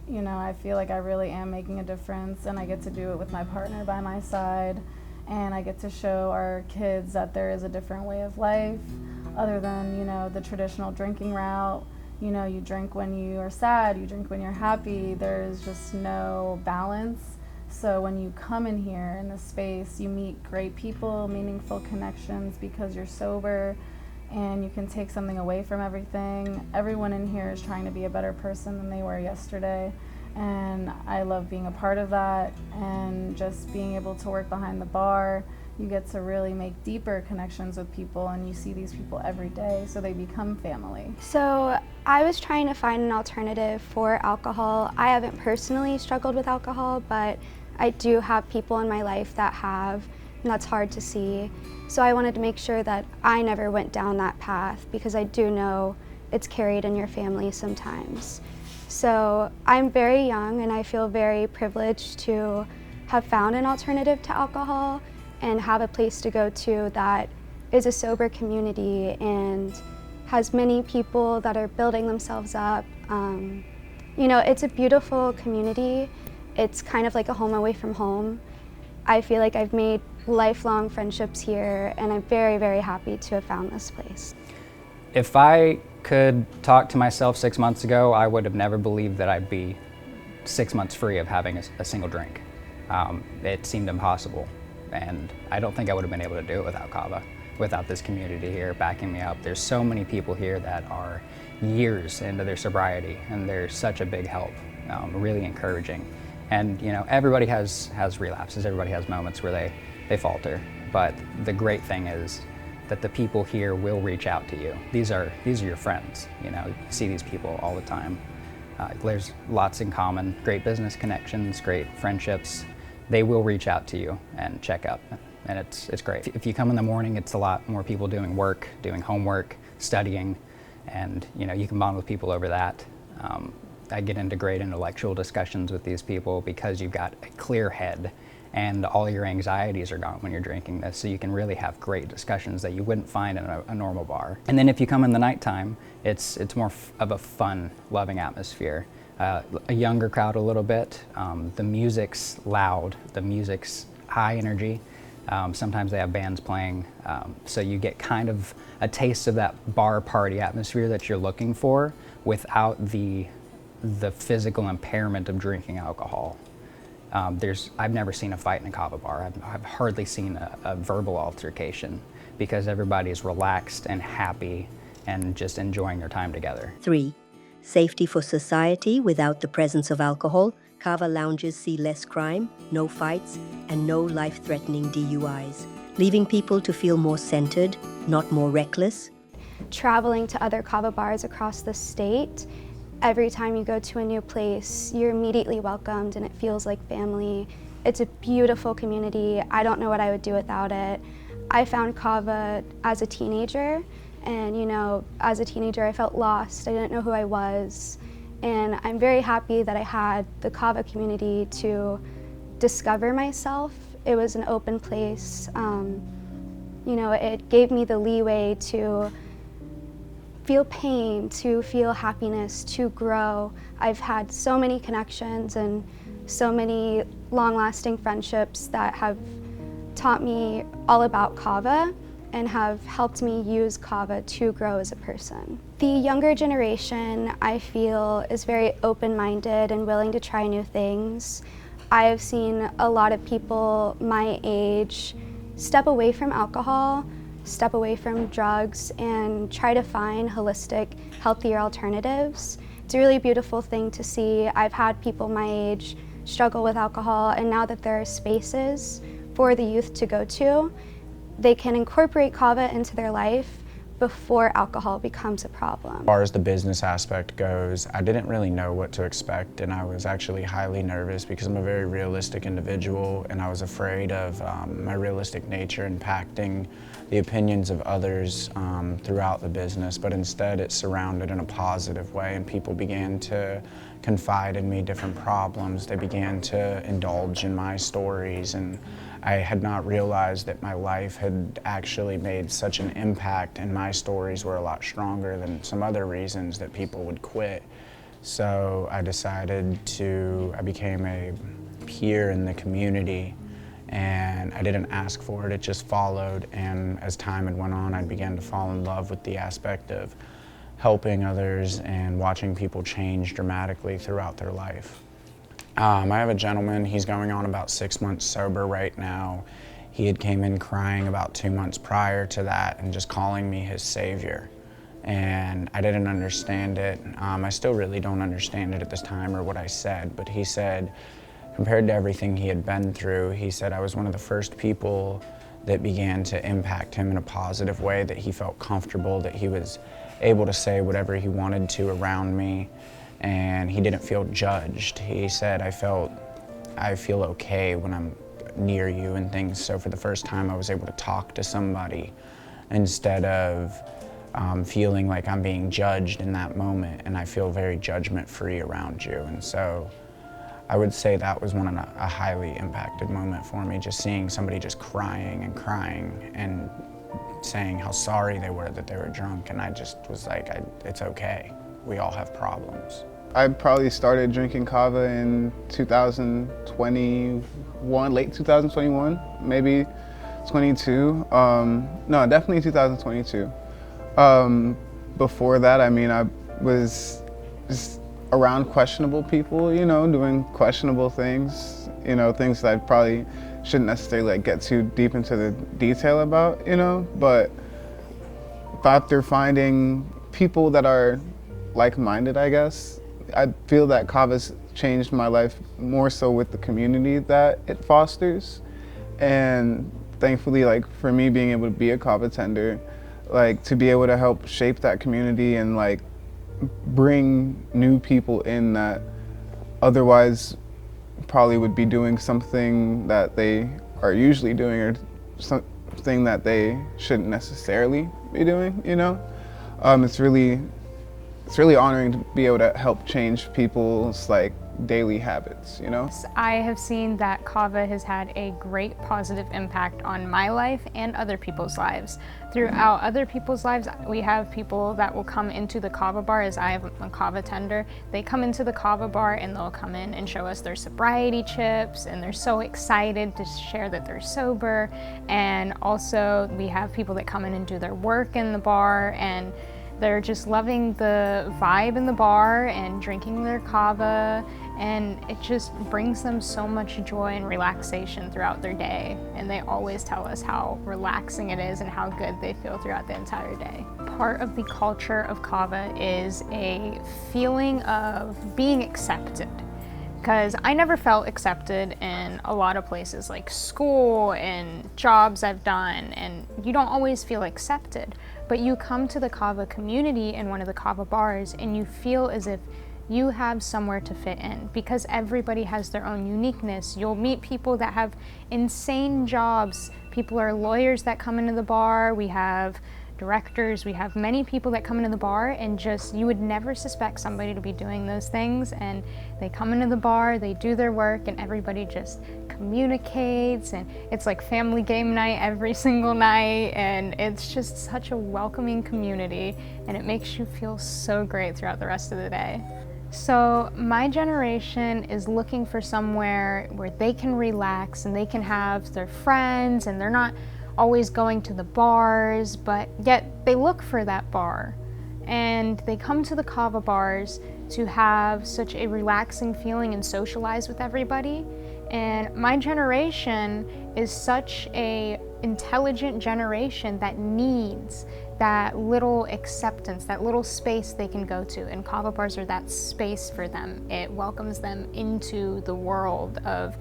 feel like I really am making a difference, and I get to do it with my partner by my side, and I get to show our kids that there is a different way of life other than, you know, the traditional drinking route. You know, you drink when you are sad, you drink when you're happy. There's just no balance. So when you come in here in this space, you meet great people, meaningful connections because you're sober, and you can take something away from everything. Everyone in here is trying to be a better person than they were yesterday, and I love being a part of that, and just being able to work behind the bar. You get to really make deeper connections with people, and you see these people every day, so they become family.
So I was trying to find an alternative for alcohol. I haven't personally struggled with alcohol, but I do have people in my life that have, and that's hard to see. So I wanted to make sure that I never went down that path, because I do know it's carried in your family sometimes. So I'm very young, and I feel very privileged to have found an alternative to alcohol and have a place to go to that is a sober community and has many people that are building themselves up. You know, it's a beautiful community. It's kind of like a home away from home. I feel like I've made lifelong friendships here, and I'm very, very happy to have found this place.
If I could talk to myself 6 months ago, I would have never believed that I'd be 6 months free of having a single drink. It seemed impossible, and I don't think I would have been able to do it without Kava, without this community here backing me up. There's so many people here that are years into their sobriety, and they're such a big help, really encouraging. And you know, everybody has relapses, everybody has moments where they falter, but the great thing is that the people here will reach out to you. These are your friends, you know, you see these people all the time. There's lots in common, great business connections, great friendships. They will reach out to you and check up, and it's great. If you come in the morning, it's a lot more people doing work, doing homework, studying, and you know, you can bond with people over that. I get into great intellectual discussions with these people because you've got a clear head and all your anxieties are gone when you're drinking this, so you can really have great discussions that you wouldn't find in a normal bar. And then if you come in the nighttime, it's more of a fun, loving atmosphere. A younger crowd a little bit. The music's loud, the music's high energy. Sometimes they have bands playing, so you get kind of a taste of that bar party atmosphere that you're looking for without the physical impairment of drinking alcohol. I've never seen a fight in a Kava bar. I've hardly seen a verbal altercation because everybody's relaxed and happy and just enjoying their time together.
3. Safety for society without the presence of alcohol. Kava lounges see less crime, no fights, and no life-threatening DUIs, leaving people to feel more centered, not more reckless.
Traveling to other Kava bars across the state, every time you go to a new place, you're immediately welcomed and it feels like family. It's a beautiful community. I don't know what I would do without it. I found Kava as a teenager, and you know, as a teenager I felt lost. I didn't know who I was, and I'm very happy that I had the Kava community to discover myself. It was an open place. You know, it gave me the leeway to feel pain, to feel happiness, to grow. I've had so many connections and so many long-lasting friendships that have taught me all about Kava and have helped me use Kava to grow as a person. The younger generation, I feel, is very open-minded and willing to try new things. I have seen a lot of people my age step away from alcohol, step away from drugs, and try to find holistic, healthier alternatives. It's a really beautiful thing to see. I've had people my age struggle with alcohol, and now that there are spaces for the youth to go to, they can incorporate Kava into their life before alcohol becomes a problem.
As far as the business aspect goes, I didn't really know what to expect, and I was actually highly nervous because I'm a very realistic individual, and I was afraid of my realistic nature impacting the opinions of others throughout the business, but instead it surrounded in a positive way, and people began to confide in me different problems. They began to indulge in my stories, and I had not realized that my life had actually made such an impact, and my stories were a lot stronger than some other reasons that people would quit. So I became a peer in the community, and I didn't ask for it, it just followed. And as time had went on, I began to fall in love with the aspect of helping others and watching people change dramatically throughout their life. I have a gentleman, he's going on about 6 months sober right now. He had came in crying about 2 months prior to that and just calling me his savior. And I didn't understand it. I still really don't understand it at this time or what I said, but he said, compared to everything he had been through, he said I was one of the first people that began to impact him in a positive way, that he felt comfortable, that he was able to say whatever he wanted to around me, and he didn't feel judged. He said, I feel okay when I'm near you and things. So for the first time I was able to talk to somebody instead of feeling like I'm being judged in that moment, and I feel very judgment-free around you. And so I would say that was a highly impacted moment for me, just seeing somebody just crying and saying how sorry they were that they were drunk, and I just was like, it's okay. We all have problems.
I probably started drinking Kava in 2021, late 2021, maybe 22. No, definitely 2022. Before that, I mean, I was just around questionable people, you know, doing questionable things, you know, things that I probably shouldn't necessarily get too deep into the detail about, you know, but after finding people that are like-minded, I guess, I feel that Kava's changed my life more so with the community that it fosters. And thankfully, like, for me being able to be a Kava tender, like, to be able to help shape that community and like bring new people in that otherwise probably would be doing something that they are usually doing or something that they shouldn't necessarily be doing, you know? It's really honoring to be able to help change people's like daily habits, you know?
I have seen that Kava has had a great positive impact on my life and other people's lives. Throughout other people's lives, we have people that will come into the Kava bar, as I am a Kava tender. They come into the Kava bar and they'll come in and show us their sobriety chips, and they're so excited to share that they're sober. And also we have people that come in and do their work in the bar, and they're just loving the vibe in the bar and drinking their Kava, and it just brings them so much joy and relaxation throughout their day. And they always tell us how relaxing it is and how good they feel throughout the entire day. Part of the culture of Kava is a feeling of being accepted. Because I never felt accepted in a lot of places like school and jobs I've done, and you don't always feel accepted. But you come to the Kava community in one of the Kava bars and you feel as if you have somewhere to fit in, because everybody has their own uniqueness. You'll meet people that have insane jobs. People are lawyers that come into the bar. We have directors, we have many people that come into the bar, and just, you would never suspect somebody to be doing those things, and they come into the bar, they do their work, and everybody just communicates, and it's like family game night every single night, and it's just such a welcoming community, and it makes you feel so great throughout the rest of the day. So my generation is looking for somewhere where they can relax and they can have their friends, and they're not always going to the bars, but yet they look for that bar. And they come to the Kava bars to have such a relaxing feeling and socialize with everybody. And my generation is such a intelligent generation that needs that little acceptance, that little space they can go to. And Kava bars are that space for them. It welcomes them into the world of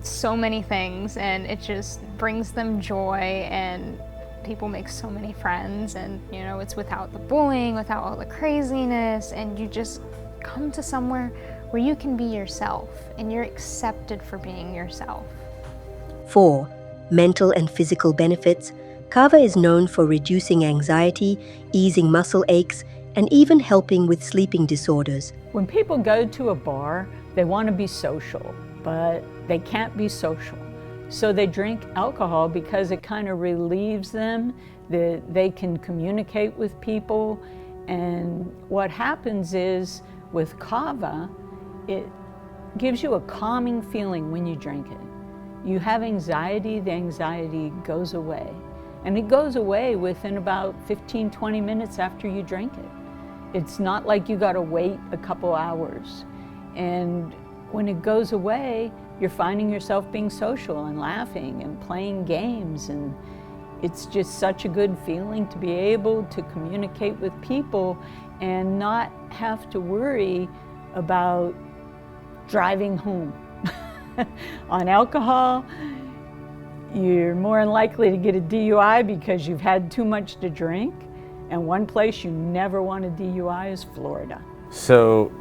so many things, and it just brings them joy, and people make so many friends, and you know, it's without the bullying, without all the craziness, and you just come to somewhere where you can be yourself and you're accepted for being yourself.
4. Mental and physical benefits. Kava is known for reducing anxiety, easing muscle aches, and even helping with sleeping disorders.
When people go to a bar, they want to be social, but they can't be social. So they drink alcohol because it kind of relieves them, that they can communicate with people. And what happens is with Kava, it gives you a calming feeling when you drink it. You have anxiety, the anxiety goes away. And it goes away within about 15-20 minutes after you drink it. It's not like you gotta wait a couple hours. And when it goes away, you're finding yourself being social and laughing and playing games, and it's just such a good feeling to be able to communicate with people and not have to worry about driving home. On alcohol, you're more likely to get a DUI because you've had too much to drink, and one place you never want a DUI is Florida.
So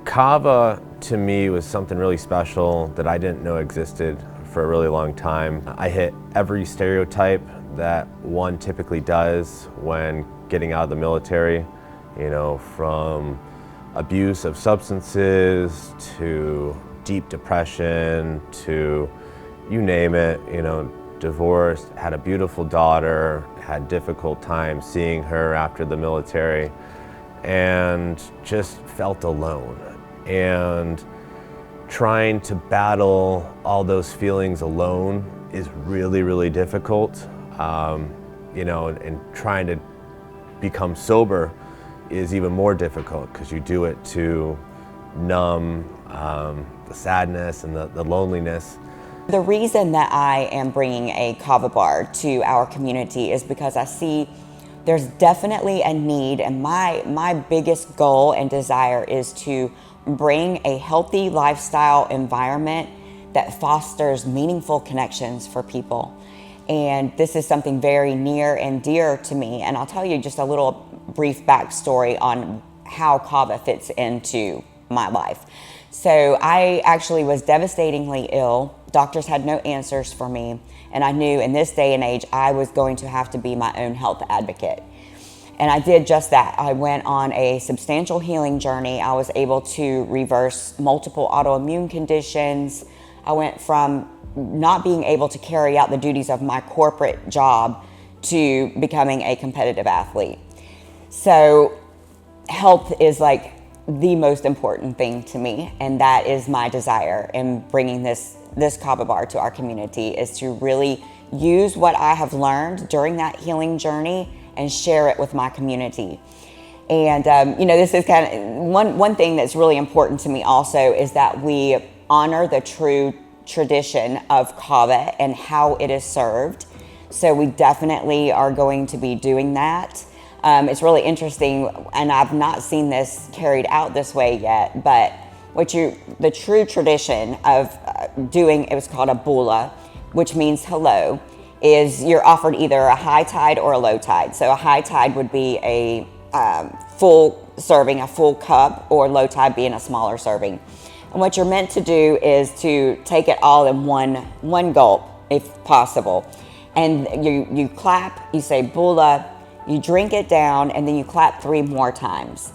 Kava to me was something really special that I didn't know existed for a really long time. I hit every stereotype that one typically does when getting out of the military, you know, from abuse of substances to deep depression to you name it, you know, divorced, had a beautiful daughter, had difficult time seeing her after the military, and just felt alone. And trying to battle all those feelings alone is really, really difficult. You know, and trying to become sober is even more difficult because you do it to numb the sadness and the loneliness.
The reason that I am bringing a Kava bar to our community is because I see there's definitely a need, and my biggest goal and desire is to bring a healthy lifestyle environment that fosters meaningful connections for people. And this is something very near and dear to me. And I'll tell you just a little brief backstory on how Kava fits into my life. So I actually was devastatingly ill. Doctors had no answers for me. And I knew in this day and age, I was going to have to be my own health advocate. And I did just that. I went on a substantial healing journey. I was able to reverse multiple autoimmune conditions. I went from not being able to carry out the duties of my corporate job to becoming a competitive athlete. So health is like the most important thing to me, and that is my desire in bringing this Kava bar to our community, is to really use what I have learned during that healing journey and share it with my community. And you know, this is kind of one thing that's really important to me also, is that we honor the true tradition of Kava and how it is served. So we definitely are going to be doing that. It's really interesting, and I've not seen this carried out this way yet, but the true tradition of doing, it was called a bula, which means hello, is you're offered either a high tide or a low tide. So a high tide would be a full serving, a full cup, or low tide being a smaller serving. And what you're meant to do is to take it all in one gulp, if possible. And you clap, you say bula, you drink it down, and then you clap 3 more times.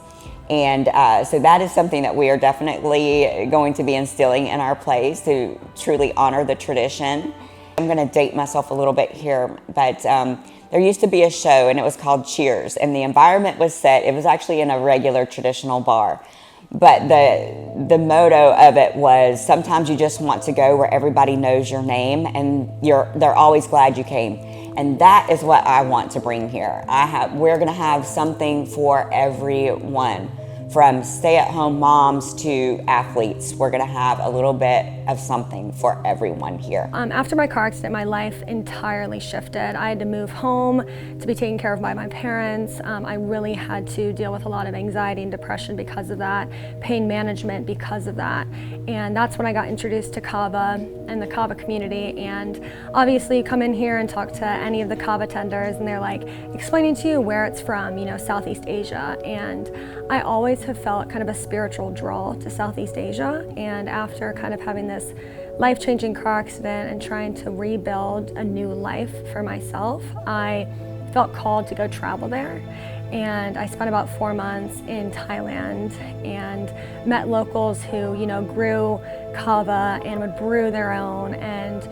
And so that is something that we are definitely going to be instilling in our place to truly honor the tradition. I'm gonna date myself a little bit here, but there used to be a show and it was called Cheers, and the environment was set, it was actually in a regular traditional bar. But the motto of it was, sometimes you just want to go where everybody knows your name and they're always glad you came. And that is what I want to bring here. We're gonna have something for everyone, From stay-at-home moms to athletes, we're gonna have a little bit of something for everyone here.
After my car accident, my life entirely shifted. I had to move home to be taken care of by my parents. I really had to deal with a lot of anxiety and depression because of that, pain management because of that. And that's when I got introduced to Kava and the Kava community. And obviously you come in here and talk to any of the Kava tenders and they're like explaining to you where it's from, you know, Southeast Asia. And I always have felt kind of a spiritual draw to Southeast Asia. And after kind of having this life-changing car accident and trying to rebuild a new life for myself, I felt called to go travel there. And I spent about 4 months in Thailand and met locals who, you know, grew kava and would brew their own, and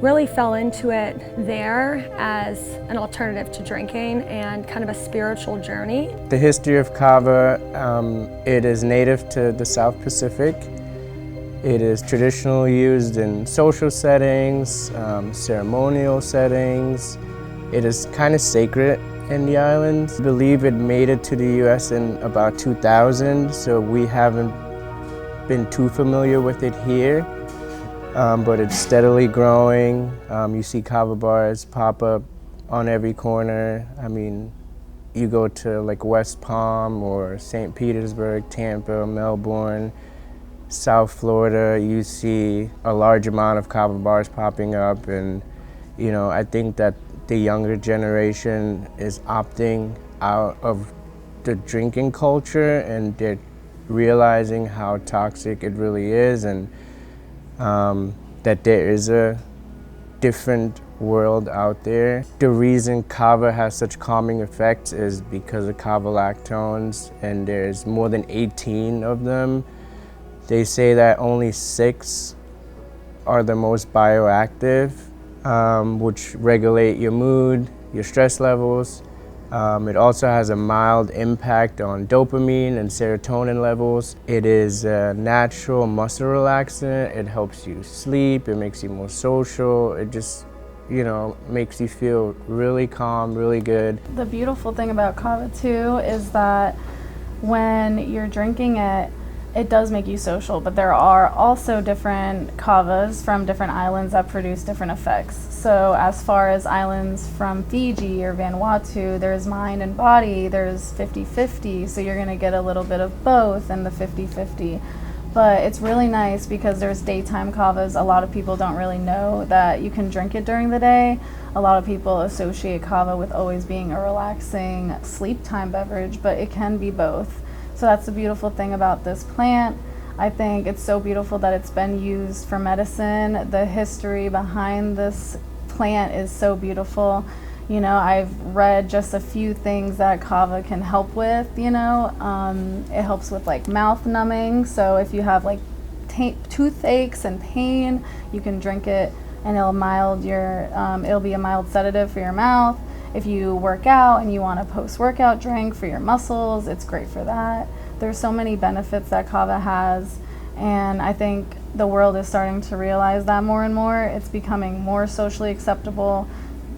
really fell into it there as an alternative to drinking and kind of a spiritual journey.
The history of kava, it is native to the South Pacific. It is traditionally used in social settings, ceremonial settings. It is kind of sacred in the islands. I believe it made it to the US in about 2000, so we haven't been too familiar with it here. But it's steadily growing. You see kava bars pop up on every corner. I mean, you go to like West Palm or St. Petersburg, Tampa, Melbourne, South Florida, you see a large amount of kava bars popping up. And you know, I think that the younger generation is opting out of the drinking culture, and they're realizing how toxic it really is, and that there is a different world out there. The reason kava has such calming effects is because of kava lactones, and there's more than 18 of them. They say that only 6 are the most bioactive, which regulate your mood, your stress levels. It also has a mild impact on dopamine and serotonin levels. It is a natural muscle relaxant. It helps you sleep. It makes you more social. It just, you know, makes you feel really calm, really good.
The beautiful thing about kava too is that when you're drinking it, it does make you social, but there are also different kavas from different islands that produce different effects. So as far as islands from Fiji or Vanuatu, there's mind and body, there's 50-50, so you're gonna get a little bit of both in the 50-50. But it's really nice because there's daytime kavas. A lot of people don't really know that you can drink it during the day. A lot of people associate kava with always being a relaxing sleep time beverage, but it can be both. So that's the beautiful thing about this plant. I think it's so beautiful that it's been used for medicine. The history behind this plant is so beautiful. You know, I've read just a few things that kava can help with, you know. It helps with like mouth numbing. So if you have like toothaches and pain, you can drink it and it'll be a mild sedative for your mouth. If you work out and you want a post-workout drink for your muscles, it's great for that. There's so many benefits that kava has, and I think the world is starting to realize that more and more. It's becoming more socially acceptable.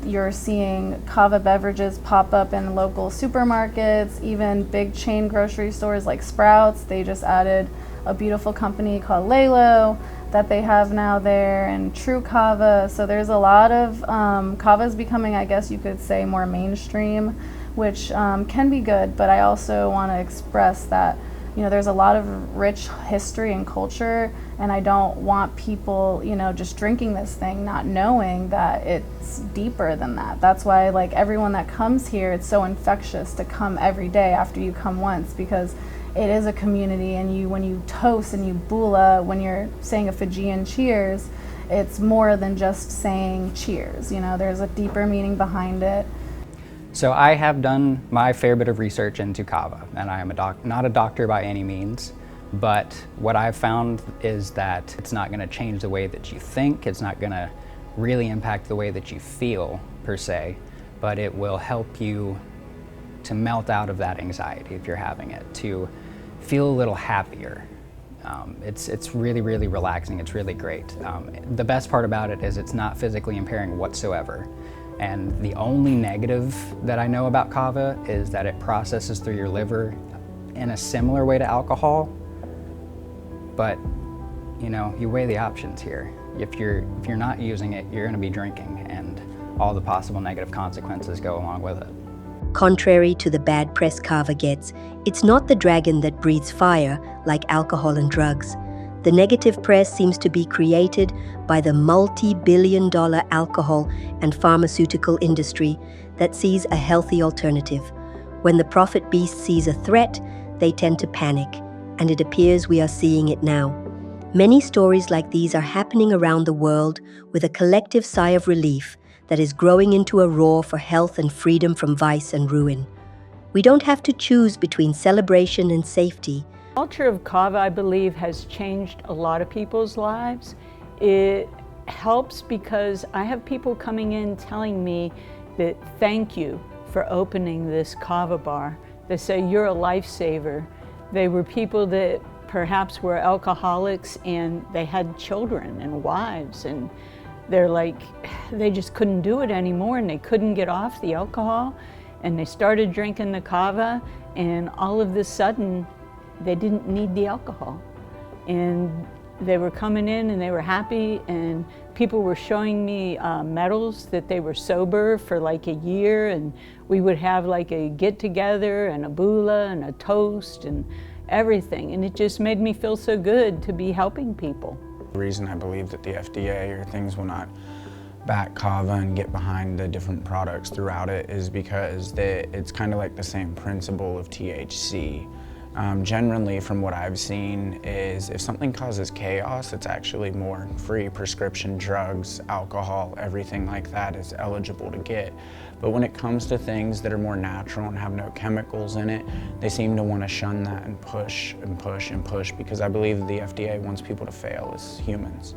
You're seeing kava beverages pop up in local supermarkets, even big chain grocery stores like Sprouts. They just added a beautiful company called Leyva that they have now there, and True Kava. So there's a lot of kava is becoming, I guess you could say, more mainstream, which can be good. But I also want to express that, you know, there's a lot of rich history and culture, and I don't want people, you know, just drinking this thing not knowing that it's deeper than that. That's why, like, everyone that comes here, it's so infectious to come every day after you come once, because it is a community, and when you toast and you bula, when you're saying a Fijian cheers, it's more than just saying cheers. You know, there's a deeper meaning behind it.
So I have done my fair bit of research into kava, and I am not a doctor by any means, but what I've found is that it's not going to change the way that you think, it's not going to really impact the way that you feel per se, but it will help you to melt out of that anxiety if you're having it, to feel a little happier. It's really, really relaxing. It's really great. The best part about it is it's not physically impairing whatsoever. And the only negative that I know about kava is that it processes through your liver in a similar way to alcohol, but you know, you weigh the options here. If you're not using it, you're going to be drinking, and all the possible negative consequences go along with it.
Contrary to the bad press Kava gets, it's not the dragon that breathes fire like alcohol and drugs. The negative press seems to be created by the multi-billion-dollar alcohol and pharmaceutical industry that sees a healthy alternative. When the profit beast sees a threat, they tend to panic, and it appears we are seeing it now. Many stories like these are happening around the world with a collective sigh of relief that is growing into a roar for health and freedom from vice and ruin. We don't have to choose between celebration and safety.
The culture of Kava, I believe, has changed a lot of people's lives. It helps because I have people coming in telling me that thank you for opening this Kava bar. They say you're a lifesaver. They were people that perhaps were alcoholics and they had children and wives, and they're like, they just couldn't do it anymore and they couldn't get off the alcohol, and they started drinking the Kava, and all of a sudden they didn't need the alcohol, and they were coming in and they were happy, and people were showing me medals that they were sober for like a year, and we would have like a get-together and a bula and a toast and everything, and it just made me feel so good to be helping people.
The reason I believe that the FDA or things will not back Kava and get behind the different products throughout it is because it's kind of like the same principle of THC. Generally, from what I've seen, is if something causes chaos, it's actually more free prescription drugs, alcohol, everything like that is eligible to get. But when it comes to things that are more natural and have no chemicals in it, they seem to want to shun that and push and push and push, because I believe the FDA wants people to fail as humans.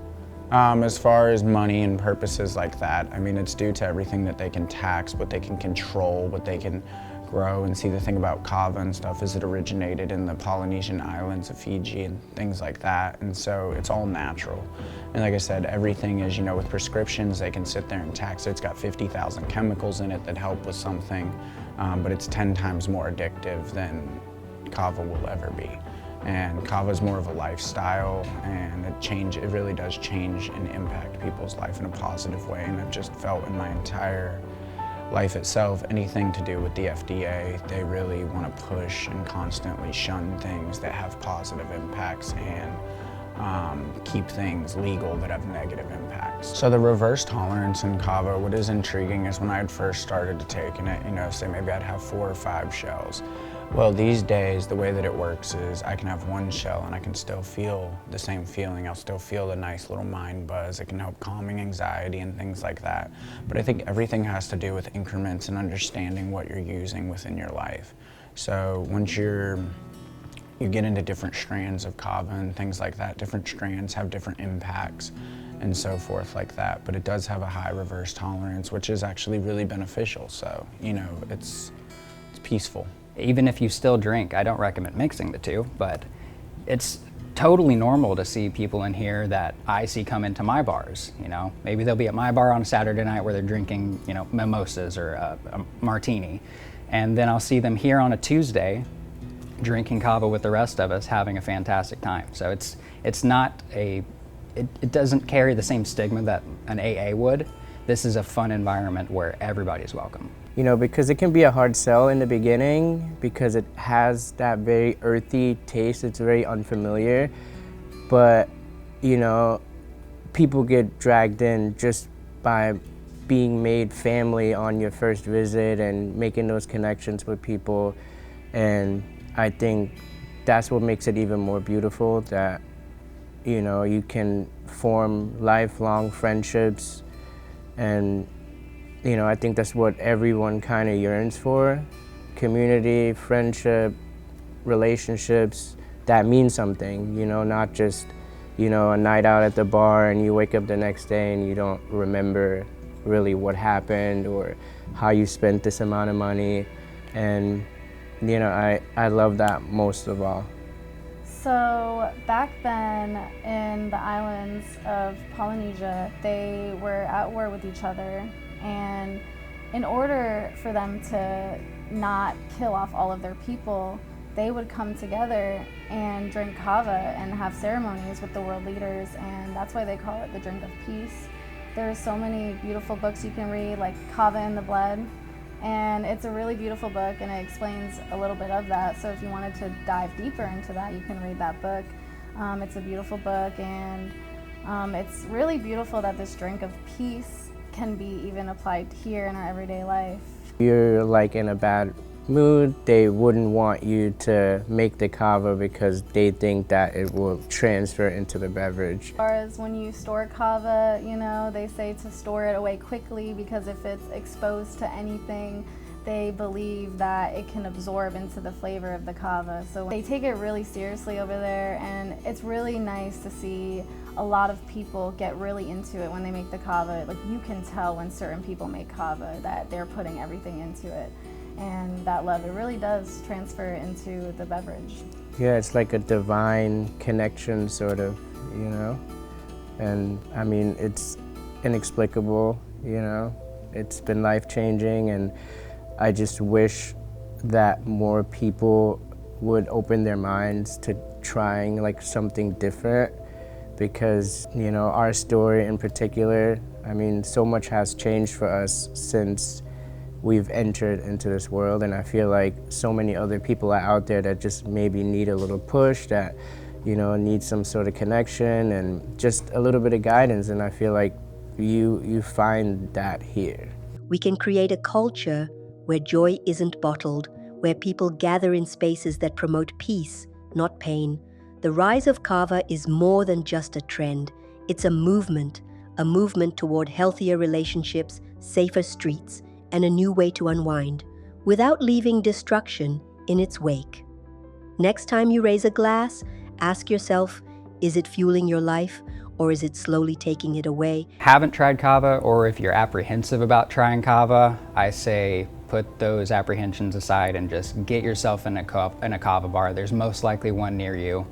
As far as money and purposes like that, I mean, it's due to everything that they can tax, what they can control, what they can grow. And see, the thing about Kava and stuff is it originated in the Polynesian islands of Fiji and things like that, and so it's all natural. And like I said, everything is, you know, with prescriptions, they can sit there and tax it. It's got 50,000 chemicals in it that help with something, but it's 10 times more addictive than Kava will ever be. And Kava is more of a lifestyle, and it really does change and impact people's life in a positive way. And I've just felt in my entire life itself, anything to do with the FDA, they really want to push and constantly shun things that have positive impacts and keep things legal that have negative impacts. So the reverse tolerance in Kava, what is intriguing is when I had first started to taking it, you know, say maybe I'd have 4 or 5 shells. Well, these days, the way that it works is I can have 1 shell and I can still feel the same feeling. I'll still feel the nice little mind buzz. It can help calming anxiety and things like that. But I think everything has to do with increments and understanding what you're using within your life. So once you get into different strands of Kava and things like that, different strands have different impacts and so forth like that. But it does have a high reverse tolerance, which is actually really beneficial. So, you know, it's peaceful.
Even if you still drink, I don't recommend mixing the two, but it's totally normal to see people in here that I see come into my bars, you know. Maybe they'll be at my bar on a Saturday night where they're drinking, you know, mimosas or a martini, and then I'll see them here on a Tuesday drinking Kava with the rest of us, having a fantastic time. So it's not it doesn't carry the same stigma that an AA would. This is a fun environment where everybody's welcome.
You know, because it can be a hard sell in the beginning because it has that very earthy taste. It's very unfamiliar, but you know, people get dragged in just by being made family on your first visit and making those connections with people. And I think that's what makes it even more beautiful, that, you know, you can form lifelong friendships. And you know, I think that's what everyone kind of yearns for. Community, friendship, relationships that mean something, you know, not just, you know, a night out at the bar and you wake up the next day and you don't remember really what happened or how you spent this amount of money. And, you know, I love that most of all.
So back then in the islands of Polynesia, they were at war with each other. And in order for them to not kill off all of their people, they would come together and drink kava and have ceremonies with the world leaders, and that's why they call it the drink of peace. There's so many beautiful books you can read, like Kava in the Blood, and it's a really beautiful book and it explains a little bit of that. So if you wanted to dive deeper into that, you can read that book. It's a beautiful book, and it's really beautiful that this drink of peace can be even applied here in our everyday life.
You're like in a bad mood, they wouldn't want you to make the kava because they think that it will transfer into the beverage.
As far as when you store kava, you know, they say to store it away quickly because if it's exposed to anything, they believe that it can absorb into the flavor of the kava. So they take it really seriously over there, and it's really nice to see a lot of people get really into it when they make the kava. Like, you can tell when certain people make kava that they're putting everything into it. And that love, it really does transfer into the beverage.
Yeah, it's like a divine connection, sort of, you know? And I mean, it's inexplicable, you know? It's been life-changing, and I just wish that more people would open their minds to trying like something different, because, you know, our story in particular, I mean, so much has changed for us since we've entered into this world, and I feel like so many other people are out there that just maybe need a little push, that, you know, need some sort of connection and just a little bit of guidance, and I feel like you find that here.
We can create a culture where joy isn't bottled, where people gather in spaces that promote peace, not pain. The rise of kava is more than just a trend. It's a movement toward healthier relationships, safer streets, and a new way to unwind, without leaving destruction in its wake. Next time you raise a glass, ask yourself, is it fueling your life, or is it slowly taking it away?
Haven't tried kava, or if you're apprehensive about trying kava, I say put those apprehensions aside and just get yourself in a kava bar. There's most likely one near you.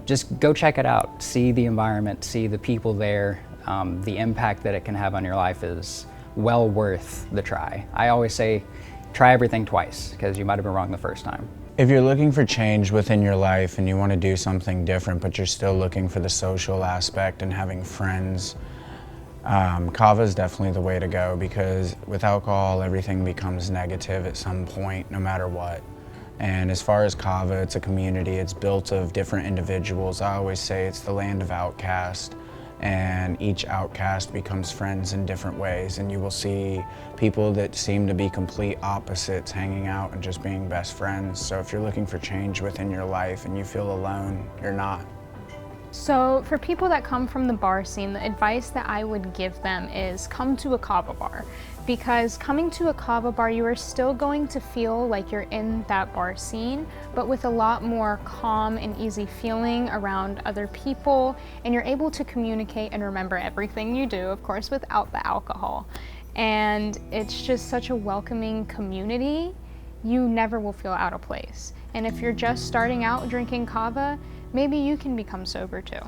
Just go check it out. See the environment, see the people there. The impact that it can have on your life is well worth the try. I always say try everything twice, because you might have been wrong the first time.
If you're looking for change within your life and you want to do something different, but you're still looking for the social aspect and having friends, kava is definitely the way to go, because with alcohol, everything becomes negative at some point, no matter what. And as far as kava, it's a community. It's built of different individuals. I always say it's the land of outcasts, and each outcast becomes friends in different ways, and you will see people that seem to be complete opposites hanging out and just being best friends. So if you're looking for change within your life and you feel alone, you're not.
So for people that come from the bar scene, the advice that I would give them is come to a kava bar, because coming to a kava bar, you are still going to feel like you're in that bar scene, but with a lot more calm and easy feeling around other people, and you're able to communicate and remember everything you do, of course, without the alcohol. And it's just such a welcoming community. You never will feel out of place. And if you're just starting out drinking kava, maybe you can become sober too.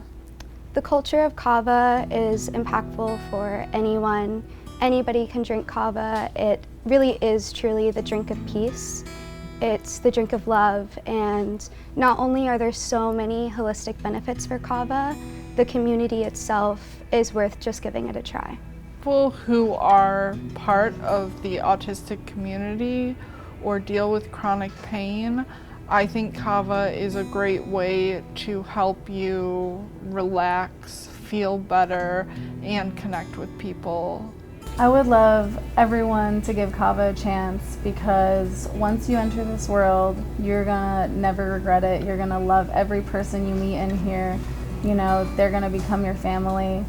The culture of kava is impactful for anyone. Anybody can drink kava. It really is truly the drink of peace. It's the drink of love, and not only are there so many holistic benefits for kava, the community itself is worth just giving it a try.
People who are part of the autistic community or deal with chronic pain, I think kava is a great way to help you relax, feel better, and connect with people.
I would love everyone to give kava a chance, because once you enter this world, you're gonna never regret it. You're gonna love every person you meet in here. You know, they're gonna become your family.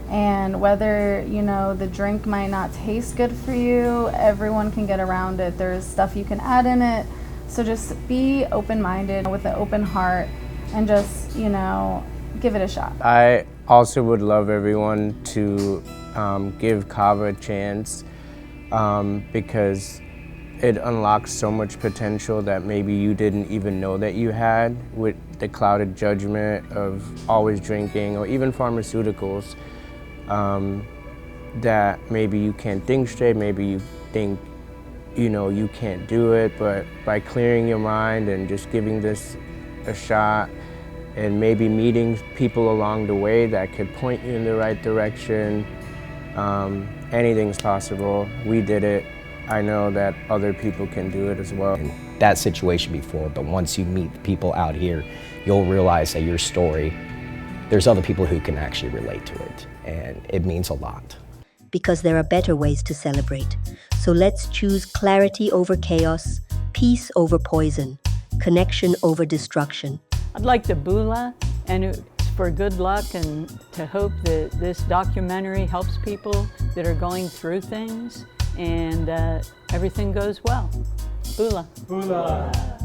And whether, you know, the drink might not taste good for you, everyone can get around it. There's stuff you can add in it. So just be open-minded with an open heart and just, you know, give it a shot.
I also would love everyone to give kava a chance, because it unlocks so much potential that maybe you didn't even know that you had, with the clouded judgment of always drinking, or even pharmaceuticals, that maybe you can't think straight, maybe you think you know, you can't do it, but by clearing your mind and just giving this a shot and maybe meeting people along the way that could point you in the right direction, anything's possible. We did it. I know that other people can do it as well.
That situation before, but once you meet people out here, you'll realize that your story, there's other people who can actually relate to it, and it means a lot.
Because there are better ways to celebrate. So let's choose clarity over chaos, peace over poison, connection over destruction.
I'd like to bula, and it's for good luck and to hope that this documentary helps people that are going through things and everything goes well. Bula.
Bula.